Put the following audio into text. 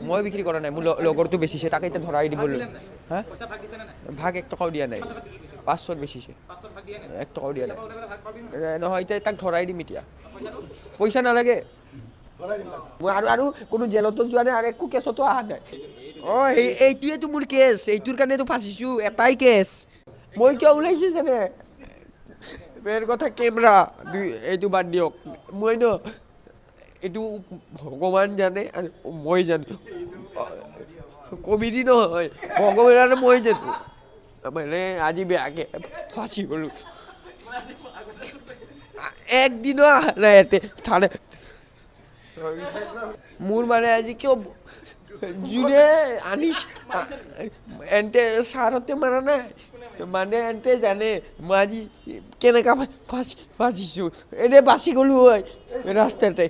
মই বিক্ৰী কৰা নাই, মোৰ লগৰটো বেচিছে, তাকে এতিয়া ধৰাই দিবলৈ। হা ভাগ 1 টকাও দিয়া নাই, 500ত বেচিছে, 1 টকাও দিয়া নাই। নহয় এতিয়া তাক ধৰাই দিম, এতিয়া পইচা নালাগে। মই আৰু কোনো জেলতো যোৱা নাই আৰু একো কেছতো অহা নাই। এইটোৱেতো মোৰ কেছ, এইটোৰ কাৰণেতো ফাঁচিছো, এটাই কেছ। মই কিয় ওলাইছো জানে, মেইন কথা কেমেৰা, এইটো বাদ দিয়ক। মই এইটো ভগৱান জানে আৰু মই জানো, কমেডি নহয়, ভগৱান আৰু মই জানো। মানে আজি বেয়াকে ফাঁচি গ'লো, একদিনো অহা নাই ইয়াতে থানাত। মোৰ মানে আজি কিয় যোনে আনিছ এন্তে ছাৰতে মাৰা নাই, মানে এন্তে জানে মই আজি কেনেকা ফাঁচিছো, এনে বাচি গ'লো হয় ৰাস্তাতে।